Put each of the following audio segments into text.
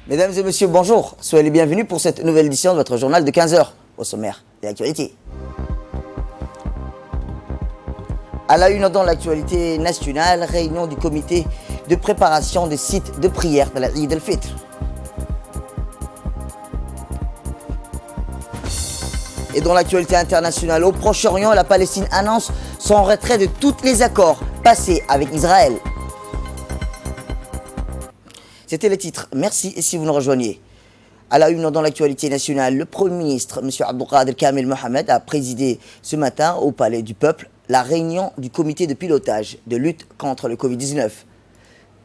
Mesdames et messieurs, bonjour. Soyez les bienvenus pour cette nouvelle édition de votre journal de 15h. Au sommaire de l'actualité. À la une dans l'actualité nationale, réunion du comité de préparation des sites de prière de la Eid al-Fitr. Et dans l'actualité internationale, au Proche-Orient, la Palestine annonce son retrait de tous les accords passés avec Israël. C'était les titres. Merci et si vous nous rejoignez. À la une dans l'actualité nationale, le Premier ministre, M. Abdelkader Kamel Mohamed, a présidé ce matin au Palais du Peuple la réunion du comité de pilotage de lutte contre le Covid-19.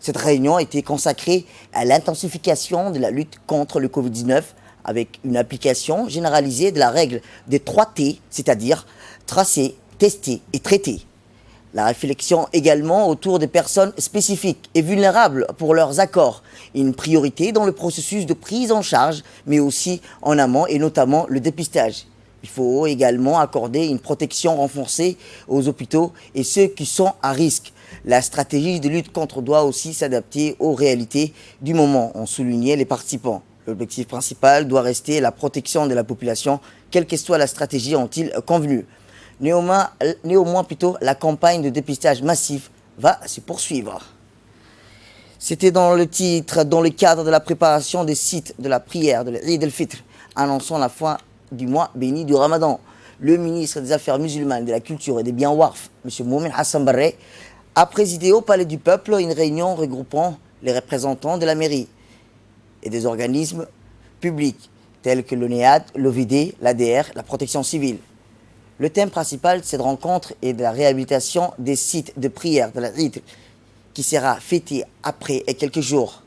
Cette réunion a été consacrée à l'intensification de la lutte contre le Covid-19 avec une application généralisée de la règle des 3 T, c'est-à-dire tracer, tester et traiter. La réflexion également autour des personnes spécifiques et vulnérables pour leurs accords, une priorité dans le processus de prise en charge, mais aussi en amont et notamment le dépistage. Il faut également accorder une protection renforcée aux hôpitaux et ceux qui sont à risque. La stratégie de lutte contre doit aussi s'adapter aux réalités du moment, ont souligné les participants. L'objectif principal doit rester la protection de la population, quelle que soit la stratégie, ont-ils convenu. Néanmoins, la campagne de dépistage massif va se poursuivre. C'était dans le titre, dans le cadre de la préparation des sites de la prière de l'Eid al-Fitr, annonçant la fin du mois béni du Ramadan. Le ministre des Affaires musulmanes, de la Culture et des Biens Warf, M. Moumen Hassan Barre, a présidé au Palais du Peuple une réunion regroupant les représentants de la mairie et des organismes publics tels que l'ONEAD, l'OVD, l'ADR, la protection civile. Le thème principal de cette rencontre est de la réhabilitation des sites de prière de la Eid qui sera fêtée après et quelques jours.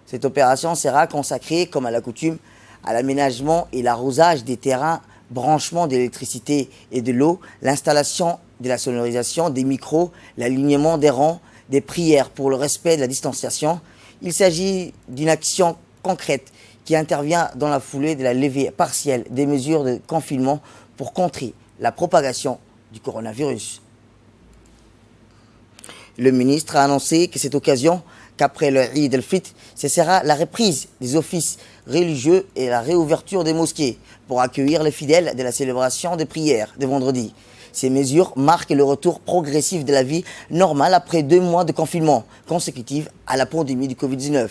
Cette opération sera consacrée, comme à la coutume, à l'aménagement et l'arrosage des terrains, branchement d'électricité et de l'eau, l'installation de la sonorisation des micros, l'alignement des rangs, des prières pour le respect de la distanciation. Il s'agit d'une action concrète qui intervient dans la foulée de la levée partielle des mesures de confinement pour contrer la propagation du coronavirus. Le ministre a annoncé que cette occasion, qu'après le Eid al-Fitr, ce sera la reprise des offices religieux et la réouverture des mosquées pour accueillir les fidèles de la célébration des prières de vendredi. Ces mesures marquent le retour progressif de la vie normale après 2 mois de confinement consécutifs à la pandémie du Covid-19.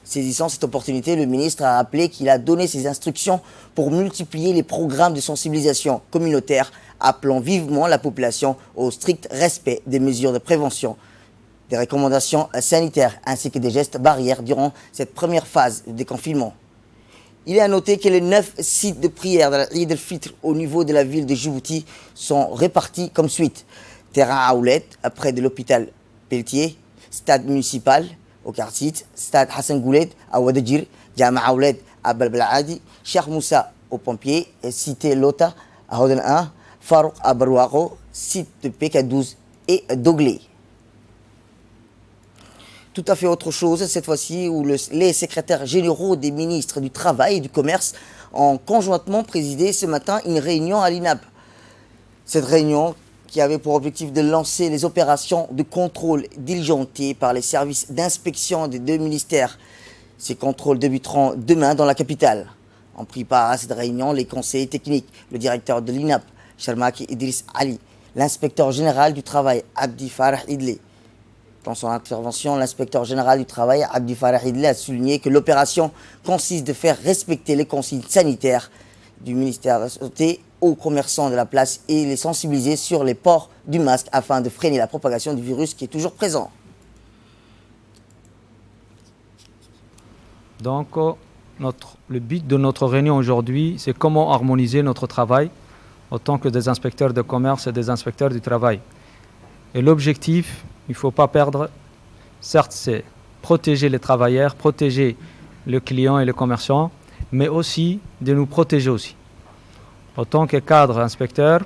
Saisissant cette opportunité, le ministre a rappelé qu'il a donné ses instructions pour multiplier les programmes de sensibilisation communautaire, appelant vivement la population au strict respect des mesures de prévention, des recommandations sanitaires ainsi que des gestes barrières durant cette première phase de déconfinement. Il est à noter que les 9 sites de prière de la Eid al-Fitr au niveau de la ville de Djibouti sont répartis comme suite. Terrain Aoulet, près de l'hôpital Pelletier, stade municipal, au quartier, stade Hassan Gouled à Ouadjir, Jama Aoulet à Balbaladi, Cheikh Moussa aux pompiers, cité Lota à Hoden 1, Farouk à Barouaro, site de PK12 et Doglé. Tout à fait autre chose, cette fois-ci, où les secrétaires généraux des ministres du Travail et du Commerce ont conjointement présidé ce matin une réunion à l'INAB. Cette réunion qui avait pour objectif de lancer les opérations de contrôle diligentées par les services d'inspection des 2 ministères. Ces contrôles débuteront demain dans la capitale. En pris part à cette réunion, les conseillers techniques, le directeur de l'INAB, Sharmaki Idriss Ali, l'inspecteur général du travail, Abdi Farah Idli. Dans son intervention, l'inspecteur général du travail, Abdi Farah Idli, a souligné que l'opération consiste de faire respecter les consignes sanitaires du ministère de la Santé aux commerçants de la place et les sensibiliser sur les ports du masque afin de freiner la propagation du virus qui est toujours présent. Donc, le but de notre réunion aujourd'hui, c'est comment harmoniser notre travail en tant que des inspecteurs de commerce et des inspecteurs du travail. Et l'objectif, il ne faut pas perdre, certes, c'est protéger les travailleurs, protéger le client et les commerçants, mais aussi de nous protéger aussi. En tant que cadre inspecteur,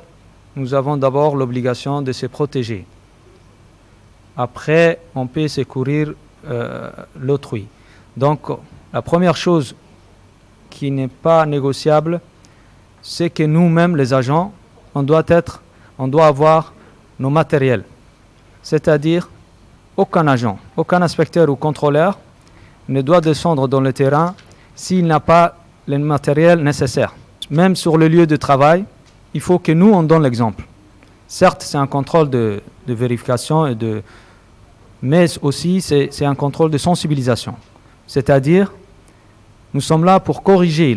nous avons d'abord l'obligation de se protéger. Après, on peut secourir l'autrui. Donc, la première chose qui n'est pas négociable, c'est que nous-mêmes, les agents, on doit avoir nos matériels. C'est-à-dire, aucun agent, aucun inspecteur ou contrôleur ne doit descendre dans le terrain s'il n'a pas le matériel nécessaire. Même sur le lieu de travail, il faut que nous, on donne l'exemple. Certes, c'est un contrôle de vérification, mais aussi c'est un contrôle de sensibilisation. C'est-à-dire, nous sommes là pour corriger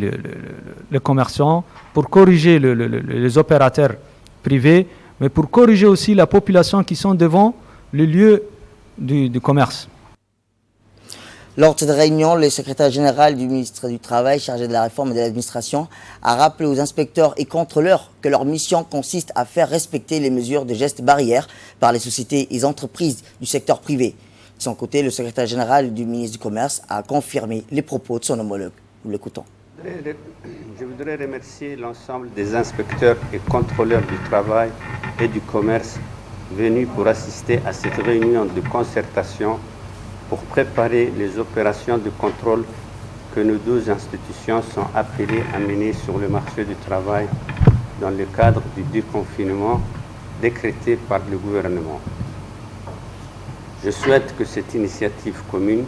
le commerçant, pour corriger les opérateurs privés, mais pour corriger aussi la population qui sont devant le lieu du commerce. Lors de cette réunion, le secrétaire général du ministre du Travail, chargé de la réforme et de l'administration, a rappelé aux inspecteurs et contrôleurs que leur mission consiste à faire respecter les mesures de gestes barrières par les sociétés et entreprises du secteur privé. De son côté, le secrétaire général du ministre du Commerce a confirmé les propos de son homologue. Nous l'écoutons. Je voudrais remercier l'ensemble des inspecteurs et contrôleurs du travail et du commerce venus pour assister à cette réunion de concertation pour préparer les opérations de contrôle que nos 12 institutions sont appelées à mener sur le marché du travail dans le cadre du déconfinement décrété par le gouvernement. Je souhaite que cette initiative commune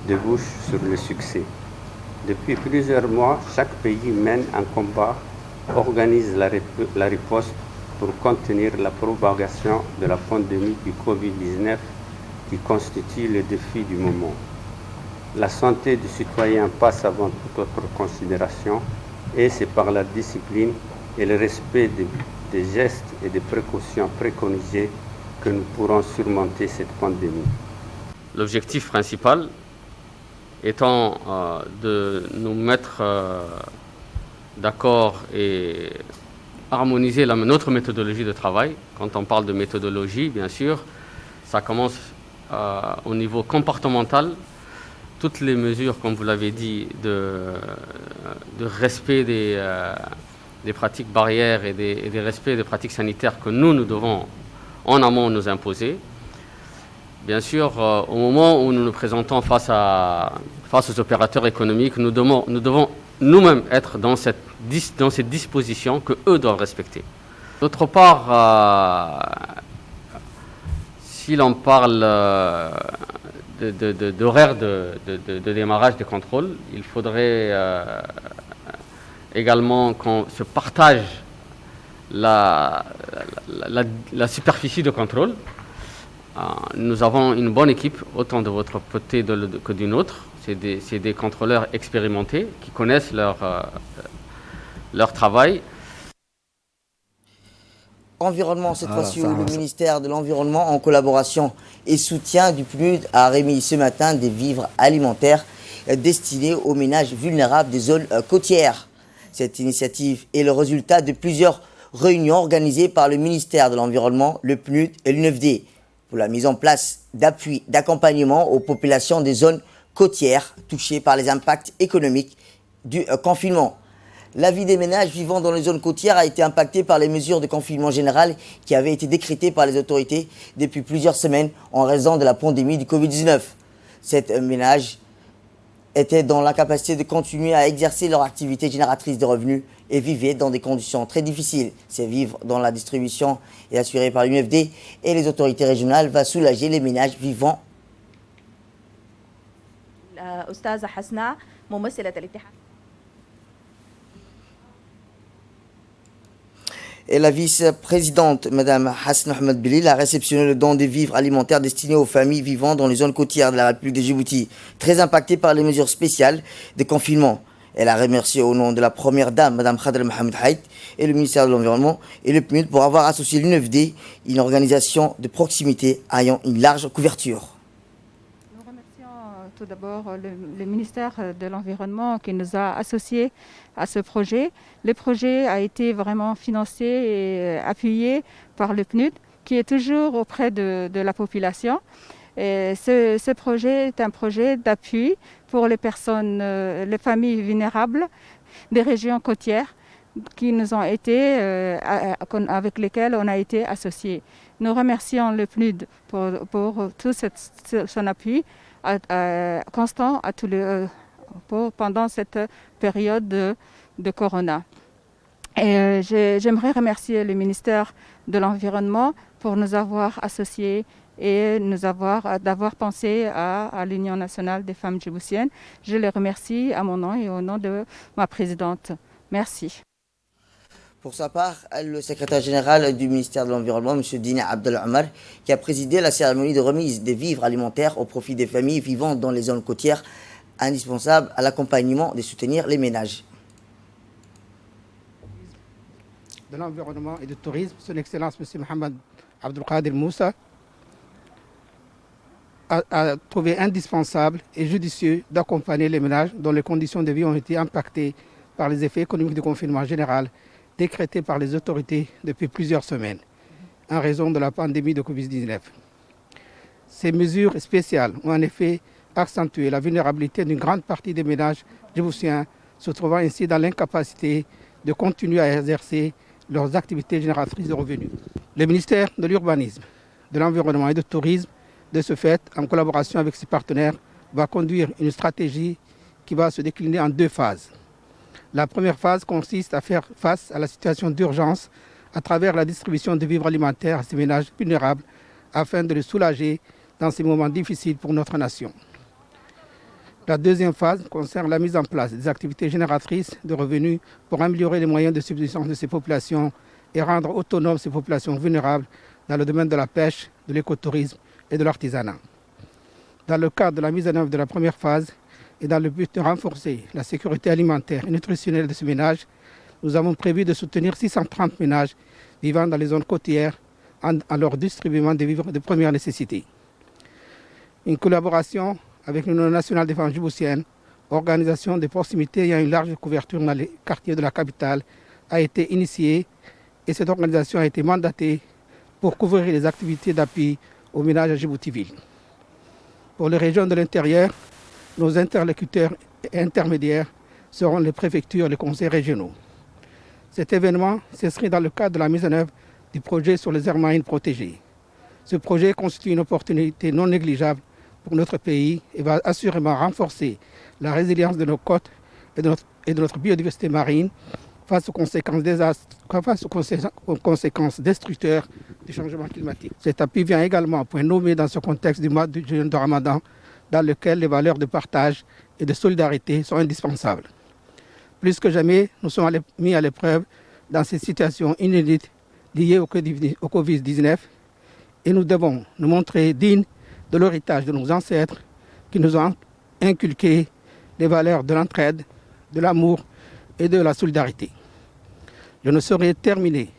débouche sur le succès. Depuis plusieurs mois, chaque pays mène un combat, organise la riposte pour contenir la propagation de la pandémie du Covid-19 qui constitue le défi du moment. La santé du citoyen passe avant toute autre considération et c'est par la discipline et le respect des gestes et des précautions préconisés que nous pourrons surmonter cette pandémie. L'objectif principal étant de nous mettre d'accord et harmoniser notre méthodologie de travail. Quand on parle de méthodologie, bien sûr, ça commence au niveau comportemental. Toutes les mesures, comme vous l'avez dit, de respect des pratiques barrières et des respects des pratiques sanitaires que nous devons en amont nous imposer. Bien sûr, au moment où nous nous présentons face aux opérateurs économiques, nous devons nous-mêmes être dans cette disposition que eux doivent respecter. D'autre part, si l'on parle d'horaire de démarrage des contrôles, il faudrait également qu'on se partage la superficie de contrôle. Nous avons une bonne équipe, autant de votre côté que du nôtre. C'est des contrôleurs expérimentés qui connaissent leur travail. Environnement, cette fois-ci, où le ministère de l'Environnement, en collaboration et soutien du PNUD, a remis ce matin des vivres alimentaires destinés aux ménages vulnérables des zones côtières. Cette initiative est le résultat de plusieurs réunions organisées par le ministère de l'Environnement, le PNUD et l'UNFD pour la mise en place d'appui, d'accompagnement aux populations des zones côtières touchées par les impacts économiques du confinement. La vie des ménages vivant dans les zones côtières a été impactée par les mesures de confinement général qui avaient été décrétées par les autorités depuis plusieurs semaines en raison de la pandémie du Covid-19. Ces ménages étaient dans l'incapacité de continuer à exercer leur activité génératrice de revenus et vivaient dans des conditions très difficiles. Ces vivres dont la distribution est assurée par l'UNFD et les autorités régionales va soulager les ménages vivant. Et la vice-présidente, Mme Hasna Ahmed Bilil, a réceptionné le don des vivres alimentaires destinés aux familles vivant dans les zones côtières de la République de Djibouti, très impactées par les mesures spéciales de confinement. Elle a remercié au nom de la première dame, Mme Khadra Mohamed Haït, et le ministère de l'Environnement et le PNUD pour avoir associé l'UNFD, une organisation de proximité ayant une large couverture. Nous remercions tout d'abord le ministère de l'Environnement qui nous a associés à ce projet. Le projet a été vraiment financé et appuyé par le PNUD qui est toujours auprès de la population. Et ce projet est un projet d'appui pour les personnes, les familles vulnérables des régions côtières qui nous ont été, avec lesquelles on a été associés. Nous remercions le PNUD pour tout son appui constant pendant cette période de Corona. Et j'aimerais remercier le ministère de l'Environnement pour nous avoir associés et d'avoir pensé à l'Union nationale des femmes djiboutiennes. Je les remercie à mon nom et au nom de ma présidente. Merci. Pour sa part, le secrétaire général du ministère de l'Environnement, M. Dina Abdel Omar, qui a présidé la cérémonie de remise des vivres alimentaires au profit des familles vivant dans les zones côtières, indispensable à l'accompagnement et soutenir les ménages. De l'Environnement et du Tourisme, Son Excellence M. Mohamed Abdelkader Moussa, a trouvé indispensable et judicieux d'accompagner les ménages dont les conditions de vie ont été impactées par les effets économiques du confinement général décrété par les autorités depuis plusieurs semaines en raison de la pandémie de Covid-19. Ces mesures spéciales ont en effet accentué la vulnérabilité d'une grande partie des ménages djiboutiens, se trouvant ainsi dans l'incapacité de continuer à exercer leurs activités génératrices de revenus. Le ministère de l'Urbanisme, de l'Environnement et du Tourisme, de ce fait, en collaboration avec ses partenaires, va conduire une stratégie qui va se décliner en 2 phases. La première phase consiste à faire face à la situation d'urgence à travers la distribution de vivres alimentaires à ces ménages vulnérables afin de les soulager dans ces moments difficiles pour notre nation. La deuxième phase concerne la mise en place des activités génératrices de revenus pour améliorer les moyens de subsistance de ces populations et rendre autonomes ces populations vulnérables dans le domaine de la pêche, de l'écotourisme et de l'artisanat. Dans le cadre de la mise en œuvre de la première phase, et dans le but de renforcer la sécurité alimentaire et nutritionnelle de ces ménages, nous avons prévu de soutenir 630 ménages vivant dans les zones côtières en leur distribuant des vivres de première nécessité. Une collaboration avec l'Union nationale des femmes djiboutiennes, organisation de proximité ayant une large couverture dans les quartiers de la capitale, a été initiée et cette organisation a été mandatée pour couvrir les activités d'appui aux ménages à Djibouti-Ville. Pour les régions de l'intérieur, nos interlocuteurs et intermédiaires seront les préfectures et les conseils régionaux. Cet événement s'inscrit dans le cadre de la mise en œuvre du projet sur les aires marines protégées. Ce projet constitue une opportunité non négligeable pour notre pays et va assurément renforcer la résilience de nos côtes et de notre biodiversité marine face aux conséquences destructeurs du changement climatique. Cet appui vient également à point nommé dans ce contexte du mois de jeûne de Ramadan, dans lequel les valeurs de partage et de solidarité sont indispensables. Plus que jamais, nous sommes mis à l'épreuve dans ces situations inédites liées au Covid-19 et nous devons nous montrer dignes de l'héritage de nos ancêtres qui nous ont inculqué les valeurs de l'entraide, de l'amour et de la solidarité. Je ne saurais terminer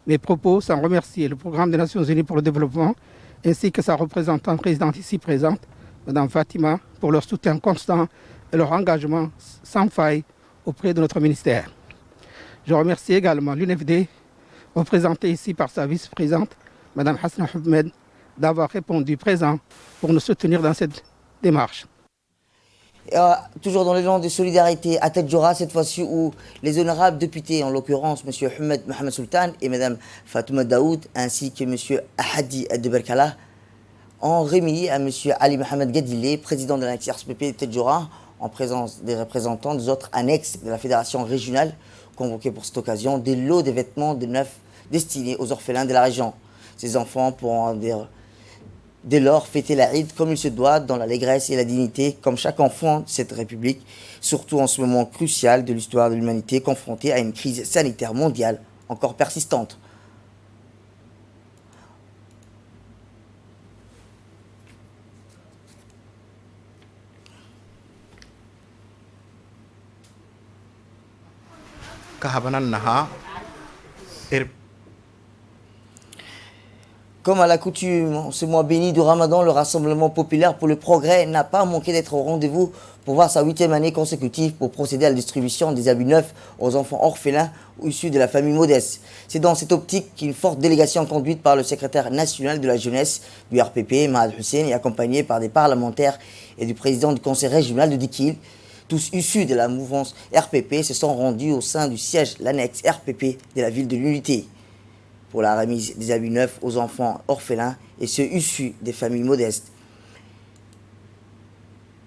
mes propos sans remercier le Programme des Nations Unies pour le développement ainsi que sa représentante présidente ici présente, Mme Fatima, pour leur soutien constant et leur engagement sans faille auprès de notre ministère. Je remercie également l'UNFD, représentée ici par sa vice-présidente, Mme Hassan Ahmed, d'avoir répondu présent pour nous soutenir dans cette démarche. Toujours dans l'élan de solidarité à Tadjoura, cette fois-ci où les honorables députés, en l'occurrence M. Ahmed Mohamed Sultan et Mme Fatouma Daoud, ainsi que M. Ahadi Addeberkala, ont remis à M. Ali Mohamed Gadilé, président de l'annexe RSPP de Tadjoura, en présence des représentants des autres annexes de la fédération régionale, convoqués pour cette occasion, des lots de vêtements de neuf destinés aux orphelins de la région. Ces enfants pourront dès lors fêter la Eid comme il se doit, dans l'allégresse et la dignité, comme chaque enfant de cette République, surtout en ce moment crucial de l'histoire de l'humanité, confrontée à une crise sanitaire mondiale encore persistante. Comme à l'accoutume, en ce mois béni du Ramadan, le Rassemblement populaire pour le progrès n'a pas manqué d'être au rendez-vous pour voir sa 8e année consécutive pour procéder à la distribution des habits neufs aux enfants orphelins ou issus de la famille modeste. C'est dans cette optique qu'une forte délégation conduite par le secrétaire national de la jeunesse du RPP, Mahad Hussein, et accompagnée par des parlementaires et du président du conseil régional de Dikil, tous issus de la mouvance RPP, se sont rendus au sein du siège, l'annexe RPP de la ville de l'Unité, pour la remise des habits neufs aux enfants orphelins et ceux issus des familles modestes.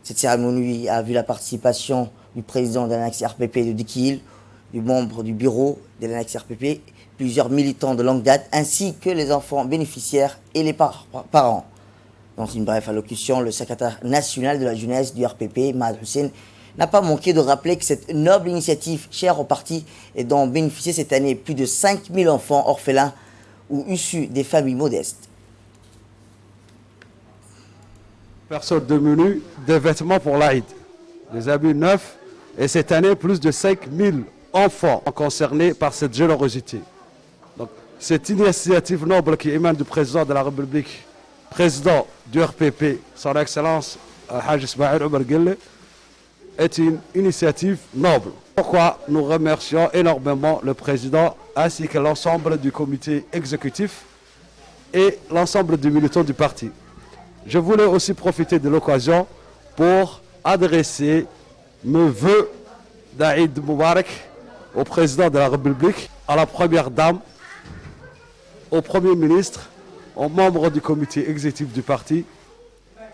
Cette cérémonie a vu la participation du président de l'annexe RPP de Dikil, du membre du bureau de l'annexe RPP, plusieurs militants de longue date, ainsi que les enfants bénéficiaires et les parents. Dans une brève allocution, le secrétaire national de la jeunesse du RPP, Mahad Hussein, n'a pas manqué de rappeler que cette noble initiative chère au parti et dont ont bénéficié cette année plus de 5000 enfants orphelins ou issus des familles modestes. Personnes de menu, des vêtements pour l'Aïd, des habits neufs, et cette année, plus de 5000 enfants sont concernés par cette générosité. Donc, cette initiative noble qui émane du président de la République, président du RPP, son Excellence Al-Hajj Ismaël Omar Guelleh, est une initiative noble. Pourquoi nous remercions énormément le président ainsi que l'ensemble du comité exécutif et l'ensemble des militants du parti. Je voulais aussi profiter de l'occasion pour adresser mes vœux d'Aïd Moubarak au président de la République, à la première dame, au premier ministre, aux membres du comité exécutif du parti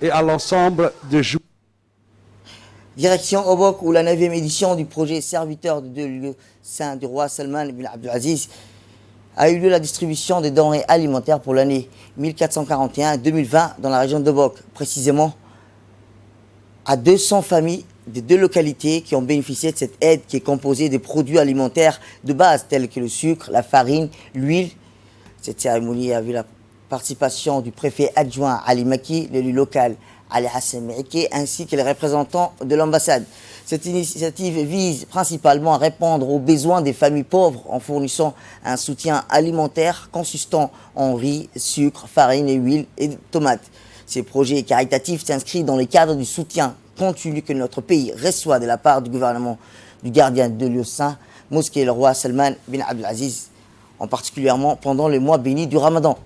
et à l'ensemble des joueurs. Direction Obok, où la 9e édition du projet Serviteur de lieu saint du roi Salman ibn Abdelaziz a eu lieu la distribution des denrées alimentaires pour l'année 1441-2020 dans la région d'Obok, précisément à 200 familles des 2 localités qui ont bénéficié de cette aide qui est composée de produits alimentaires de base tels que le sucre, la farine, l'huile. Cette cérémonie a vu la participation du préfet adjoint Ali Maki, l'élu local Ali Hassan Meike, ainsi que les représentants de l'ambassade. Cette initiative vise principalement à répondre aux besoins des familles pauvres en fournissant un soutien alimentaire consistant en riz, sucre, farine et huile et tomates. Ces projets caritatifs s'inscrivent dans le cadre du soutien continu que notre pays reçoit de la part du gouvernement du gardien de lieu saint, mosquée le roi Salman bin Abdelaziz, en particulièrement pendant les mois bénis du Ramadan.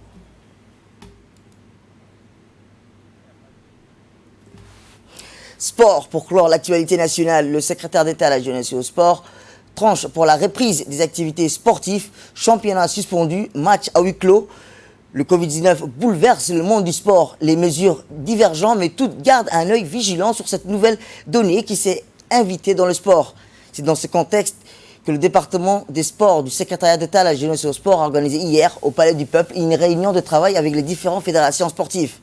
Sport, pour clore l'actualité nationale, le secrétaire d'État à la jeunesse et au sport tranche pour la reprise des activités sportives, championnat suspendu, match à huis clos. Le Covid-19 bouleverse le monde du sport, les mesures divergentes, mais toutes gardent un œil vigilant sur cette nouvelle donnée qui s'est invitée dans le sport. C'est dans ce contexte que le département des sports du secrétariat d'État à la jeunesse et au sport a organisé hier au Palais du Peuple une réunion de travail avec les différentes fédérations sportives.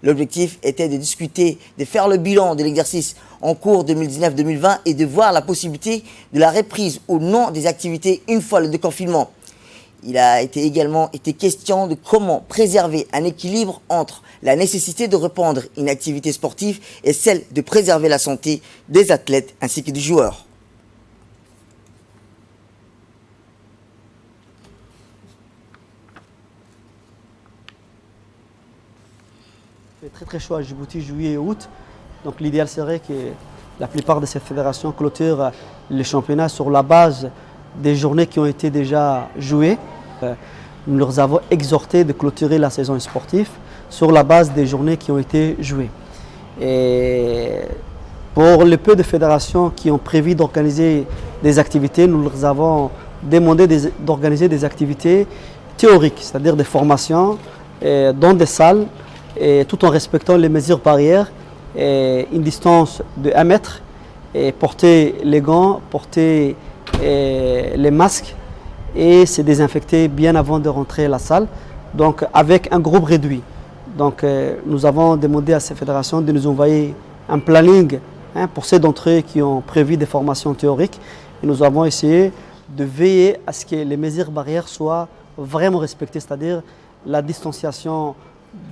L'objectif était de discuter, de faire le bilan de l'exercice en cours 2019-2020 et de voir la possibilité de la reprise ou non des activités une fois le déconfinement. Il a également été question de comment préserver un équilibre entre la nécessité de reprendre une activité sportive et celle de préserver la santé des athlètes ainsi que des joueurs. Il fait très chaud à Djibouti, juillet et août. Donc l'idéal serait que la plupart de ces fédérations clôturent les championnats sur la base des journées qui ont été déjà jouées. Nous leur avons exhorté de clôturer la saison sportive sur la base des journées qui ont été jouées. Et pour le peu de fédérations qui ont prévu d'organiser des activités, nous leur avons demandé d'organiser des activités théoriques, c'est-à-dire des formations dans des salles, et tout en respectant les mesures barrières, et une distance de 1 mètre, et porter les gants, porter les masques et se désinfecter bien avant de rentrer à la salle, donc avec un groupe réduit. Donc nous avons demandé à ces fédérations de nous envoyer un planning pour ceux d'entre eux qui ont prévu des formations théoriques, et nous avons essayé de veiller à ce que les mesures barrières soient vraiment respectées, c'est-à-dire la distanciation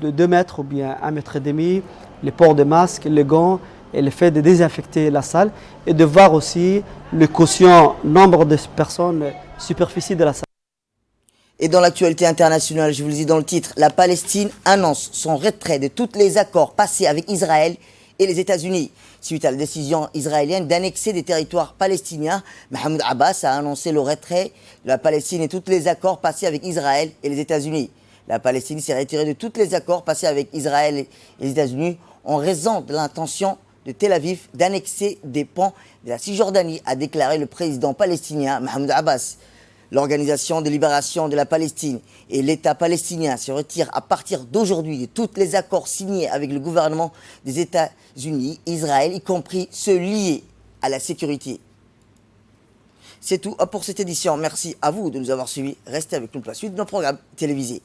de 2 mètres ou bien 1,5 mètre, le port de masques, les gants et le fait de désinfecter la salle et de voir aussi le quotient nombre de personnes, superficie de la salle. Et dans l'actualité internationale, je vous le dis dans le titre, la Palestine annonce son retrait de tous les accords passés avec Israël et les États-Unis. Suite à la décision israélienne d'annexer des territoires palestiniens, Mahmoud Abbas a annoncé le retrait de la Palestine et tous les accords passés avec Israël et les États-Unis. La Palestine s'est retirée de tous les accords passés avec Israël et les États-Unis en raison de l'intention de Tel Aviv d'annexer des pans de la Cisjordanie, a déclaré le président palestinien Mahmoud Abbas. L'Organisation de libération de la Palestine et l'État palestinien se retirent à partir d'aujourd'hui de tous les accords signés avec le gouvernement des États-Unis, Israël, y compris ceux liés à la sécurité. C'est tout pour cette édition. Merci à vous de nous avoir suivis. Restez avec nous pour la suite de nos programmes télévisés.